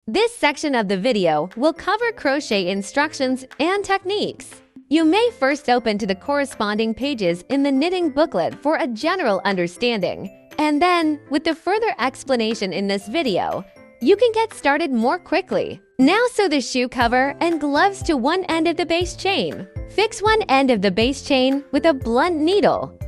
This section of the video will cover crochet instructions and techniques. You may first open to the corresponding pages in the knitting booklet for a general understanding, and then, with the further explanation in this video, you can get started more quickly. Now sew the shoe cover and gloves to one end of the base chain. Fix one end of the base chain with a blunt needle.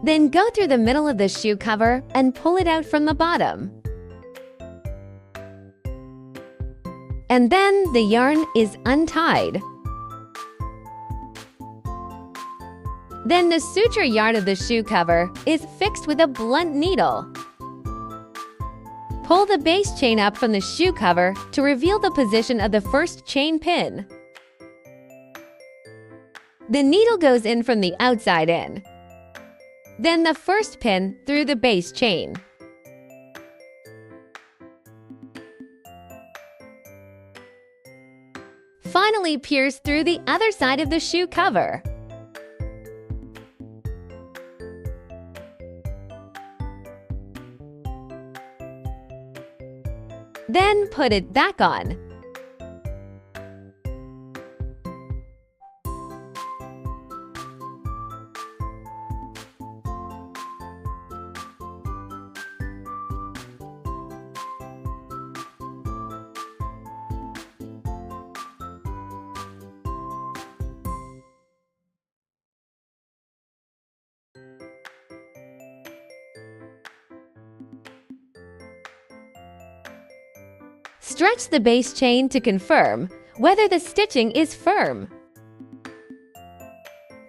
Then go through the middle of the shoe cover and pull it out from the bottom. And then the yarn is untied. Then the suture yarn of the shoe cover is fixed with a blunt needle. Pull the base chain up from the shoe cover to reveal the position of the first chain pin. The needle goes in from the outside in. Then the first pin through the base chain. Finally, pierce through the other side of the shoe cover. Then put it back on. Stretch the base chain to confirm whether the stitching is firm.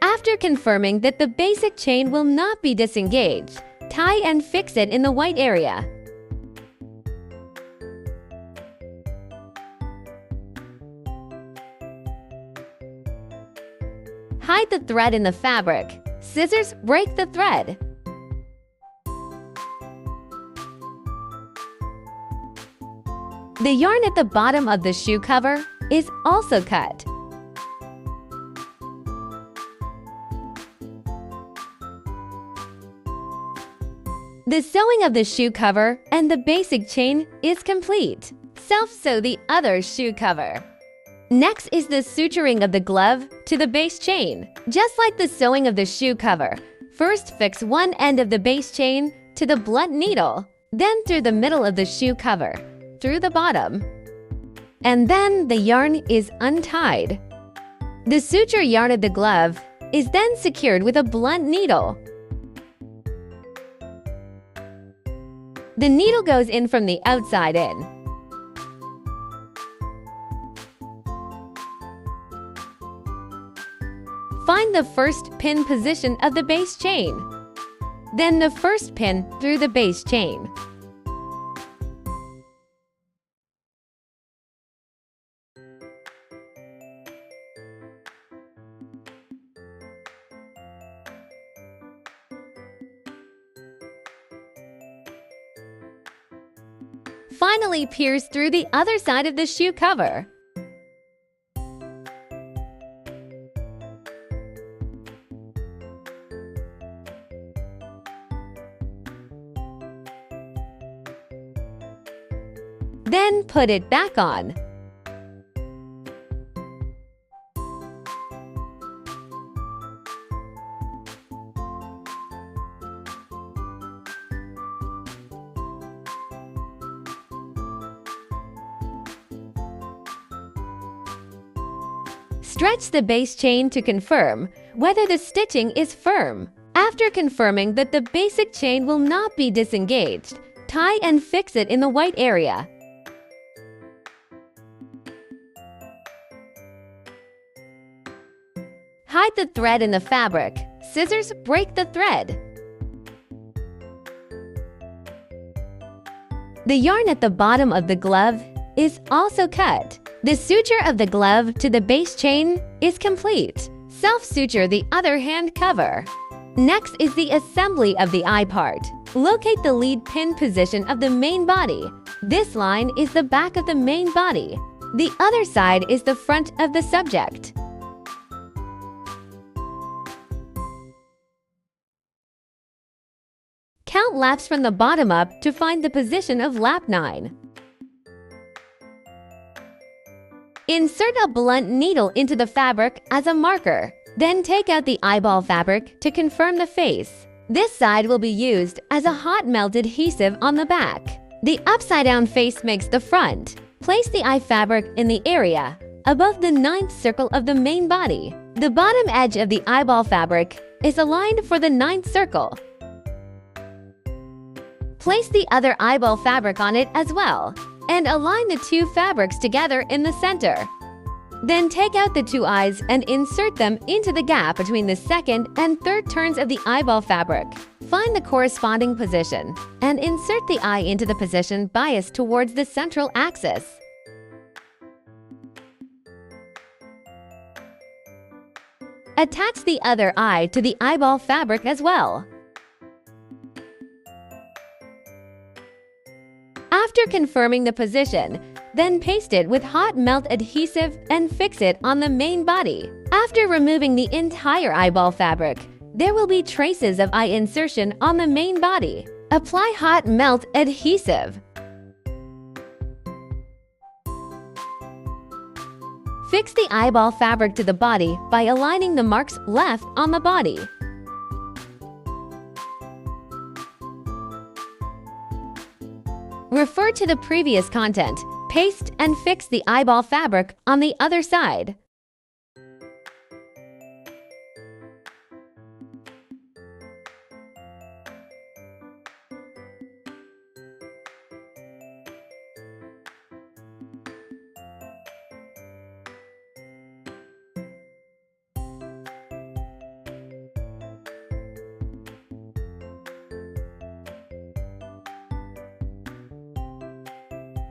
After confirming that the basic chain will not be disengaged, tie and fix it in the white area. Hide the thread in the fabric. Scissors break the thread. The yarn at the bottom of the shoe cover is also cut. The sewing of the shoe cover and the basic chain is complete. Self-sew the other shoe cover. Next is the suturing of the glove to the base chain. Just like the sewing of the shoe cover, first fix one end of the base chain to the blunt needle, then through the middle of the shoe cover, through the bottom. And then the yarn is untied. The suture yarn of the glove is then secured with a blunt needle. The needle goes in from the outside in. Find the first pin position of the base chain. Then the first pin through the base chain. Finally, pierce through the other side of the shoe cover. Then put it back on. Stretch the base chain to confirm whether the stitching is firm. After confirming that the basic chain will not be disengaged, tie and fix it in the white area. Hide the thread in the fabric. Scissors break the thread. The yarn at the bottom of the glove is also cut. The suture of the glove to the base chain is complete. Self-suture the other hand cover. Next is the assembly of the eye part. Locate the lead pin position of the main body. This line is the back of the main body. The other side is the front of the subject. Count laps from the bottom up to find the position of lap 9. Insert a blunt needle into the fabric as a marker. Then take out the eyeball fabric to confirm the face. This side will be used as a hot melt adhesive on the back. The upside-down face makes the front. Place the eye fabric in the area above the 9th circle of the main body. The bottom edge of the eyeball fabric is aligned for the 9th circle. Place the other eyeball fabric on it as well, and align the two fabrics together in the center. Then take out the two eyes and insert them into the gap between the 2nd and 3rd turns of the eyeball fabric. Find the corresponding position and insert the eye into the position biased towards the central axis. Attach the other eye to the eyeball fabric as well. After confirming the position, then paste it with hot melt adhesive and fix it on the main body. After removing the entire eyeball fabric, there will be traces of eye insertion on the main body. Apply hot melt adhesive. Fix the eyeball fabric to the body by aligning the marks left on the body. Refer to the previous content. Paste and fix the eyeball fabric on the other side.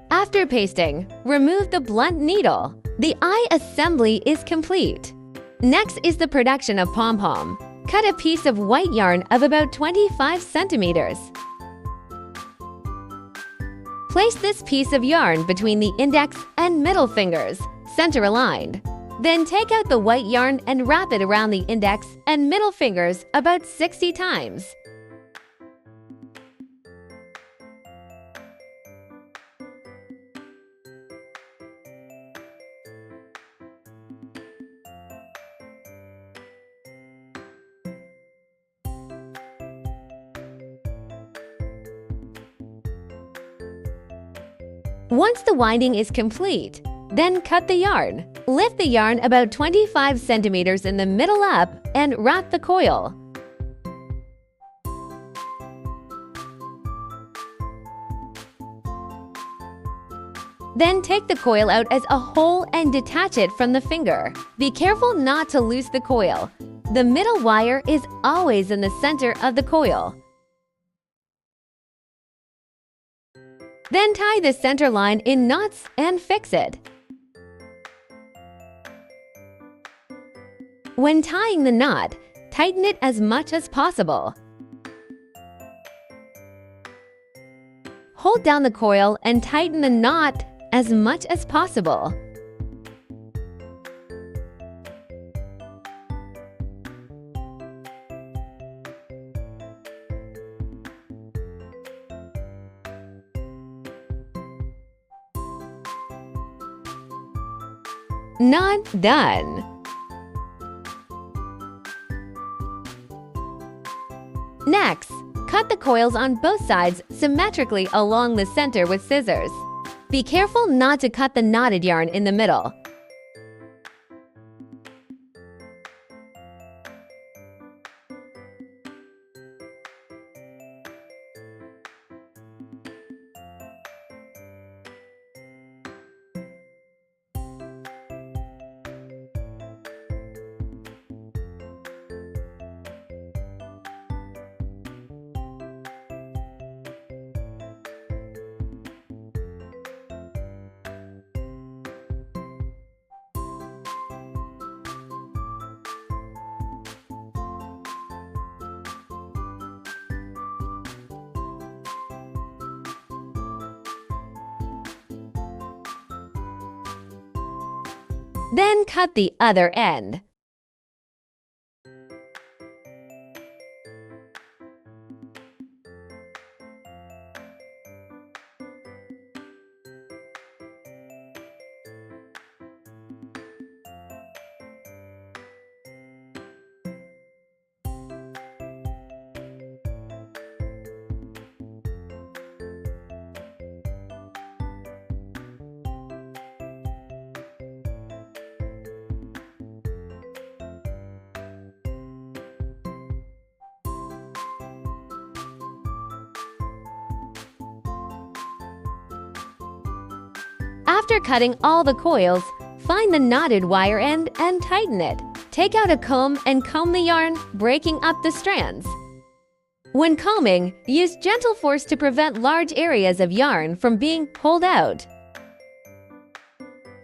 After pasting, remove the blunt needle. The eye assembly is complete. Next is the production of pom-pom. Cut a piece of white yarn of about 25 centimeters. Place this piece of yarn between the index and middle fingers, center aligned. Then take out the white yarn and wrap it around the index and middle fingers about 60 times. Once the winding is complete, then cut the yarn. Lift the yarn about 25 centimeters in the middle up and wrap the coil. Then take the coil out as a whole and detach it from the finger. Be careful not to loose the coil. The middle wire is always in the center of the coil. Then tie the center line in knots and fix it. When tying the knot, tighten it as much as possible. Hold down the coil and tighten the knot as much as possible. Not done. Next, cut the coils on both sides symmetrically along the center with scissors. Be careful not to cut the knotted yarn in the middle. Then cut the other end. After cutting all the coils, find the knotted wire end and tighten it. Take out a comb and comb the yarn, breaking up the strands. When combing, use gentle force to prevent large areas of yarn from being pulled out.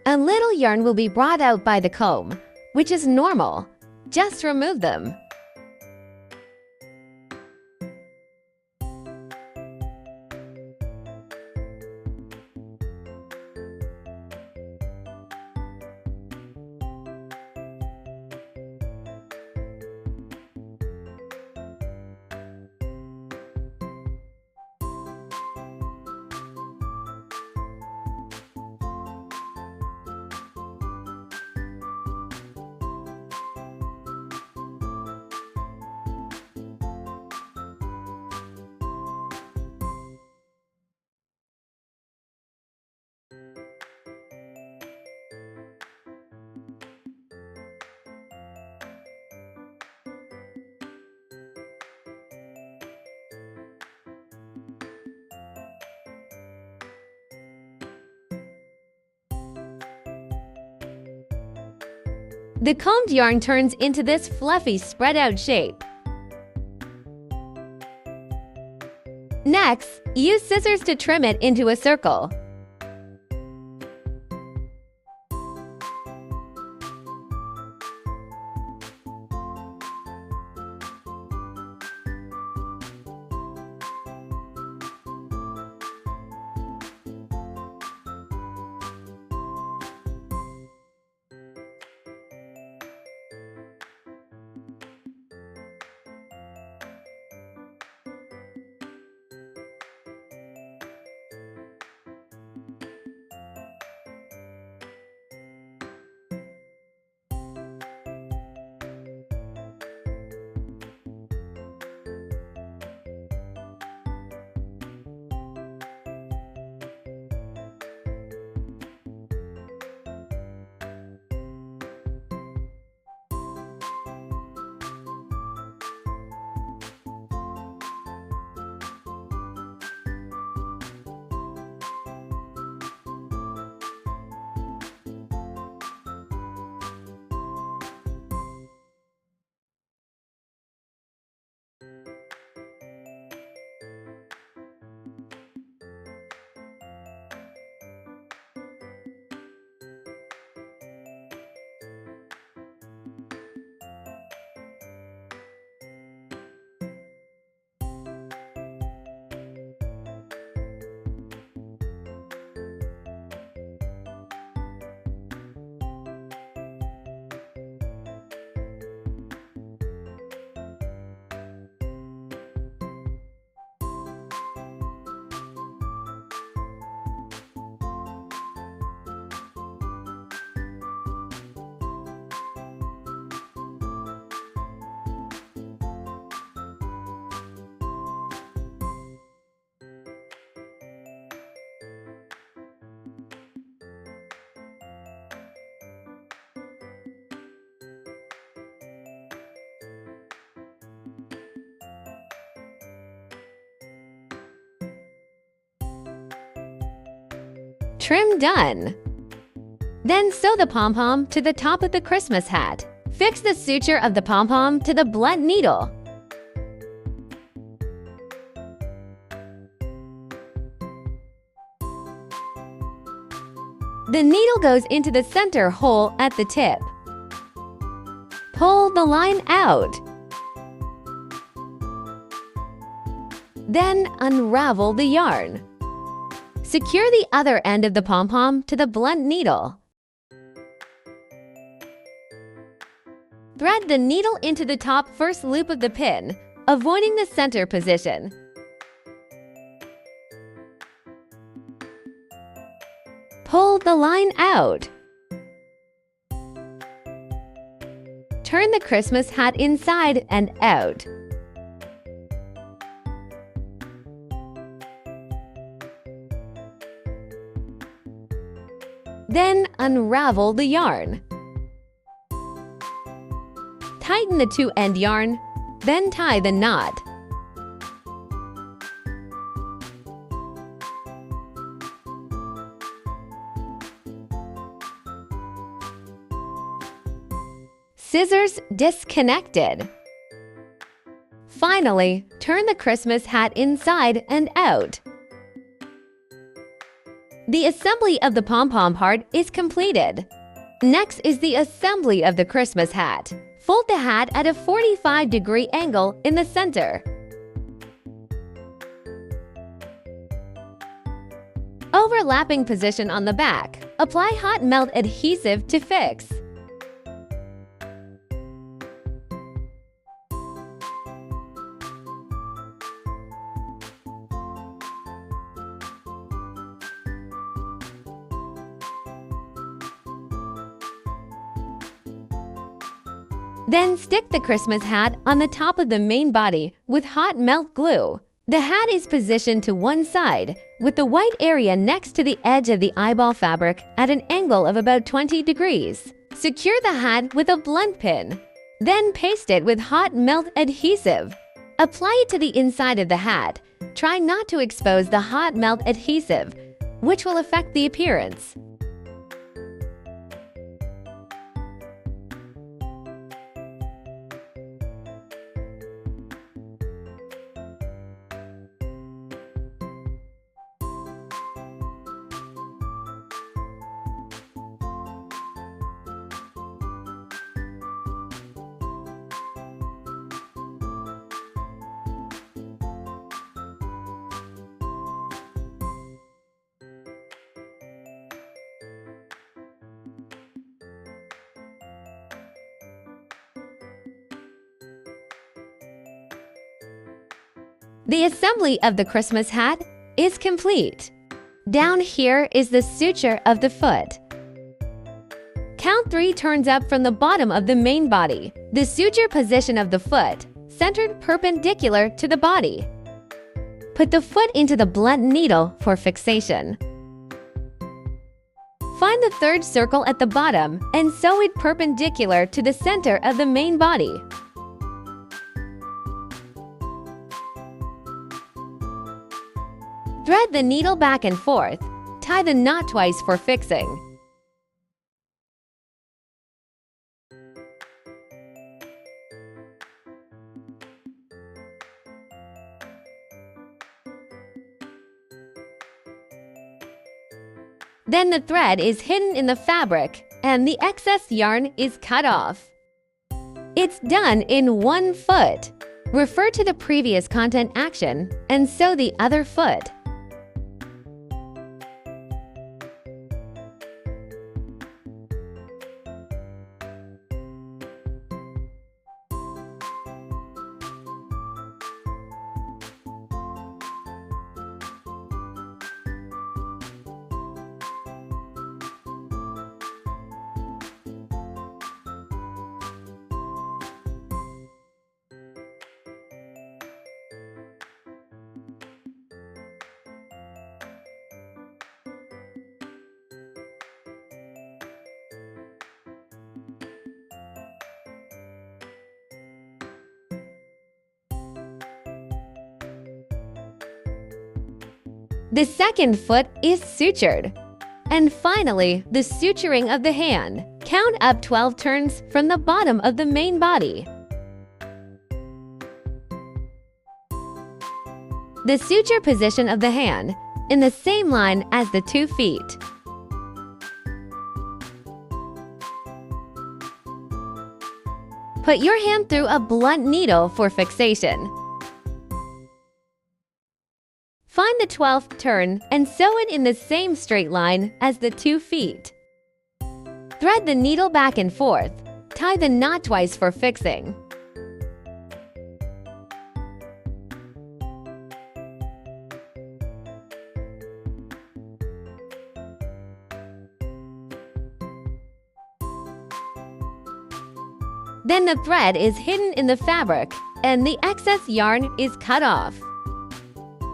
A little yarn will be brought out by the comb, which is normal. Just remove them. The combed yarn turns into this fluffy spread-out shape. Next, use scissors to trim it into a circle. Trim done. Then sew the pom-pom to the top of the Christmas hat. Fix the suture of the pom-pom to the blunt needle. The needle goes into the center hole at the tip. Pull the line out. Then unravel the yarn. Secure the other end of the pom-pom to the blunt needle. Thread the needle into the top first loop of the pin, avoiding the center position. Pull the line out. Turn the Christmas hat inside and out. Then unravel the yarn. Tighten the two-end yarn, then tie the knot. Scissors disconnected. Finally, turn the Christmas hat inside and out. The assembly of the pom-pom part is completed. Next is the assembly of the Christmas hat. Fold the hat at a 45-degree angle in the center. Overlapping position on the back. Apply hot melt adhesive to fix. Then stick the Christmas hat on the top of the main body with hot melt glue. The hat is positioned to one side, with the white area next to the edge of the eyeball fabric at an angle of about 20 degrees. Secure the hat with a blunt pin. Then paste it with hot melt adhesive. Apply it to the inside of the hat. Try not to expose the hot melt adhesive, which will affect the appearance. The assembly of the Christmas hat is complete. Down here is the suture of the foot. Count 3 turns up from the bottom of the main body. The suture position of the foot, centered perpendicular to the body. Put the foot into the blunt needle for fixation. Find the third circle at the bottom and sew it perpendicular to the center of the main body. Thread the needle back and forth. Tie the knot twice for fixing. Then the thread is hidden in the fabric and the excess yarn is cut off. It's done in 1 foot. Refer to the previous content action and sew the other foot. The second foot is sutured. And finally, the suturing of the hand. Count up 12 turns from the bottom of the main body. The suture position of the hand in the same line as the 2 feet. Put your hand through a blunt needle for fixation. Find the 12th turn and sew it in the same straight line as the 2 feet. Thread the needle back and forth. Tie the knot twice for fixing. Then the thread is hidden in the fabric and the excess yarn is cut off.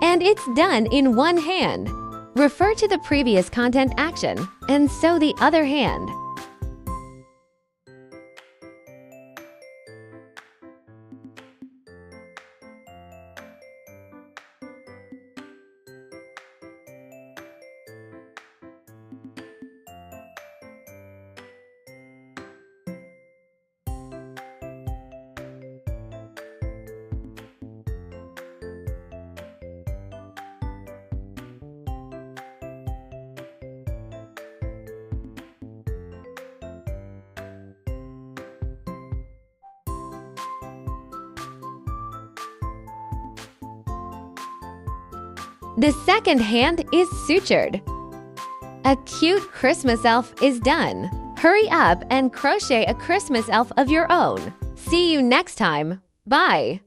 And it's done in 1 hand. Refer to the previous content action and sew the other hand. The second hand is sutured. A cute Christmas elf is done. Hurry up and crochet a Christmas elf of your own. See you next time. Bye!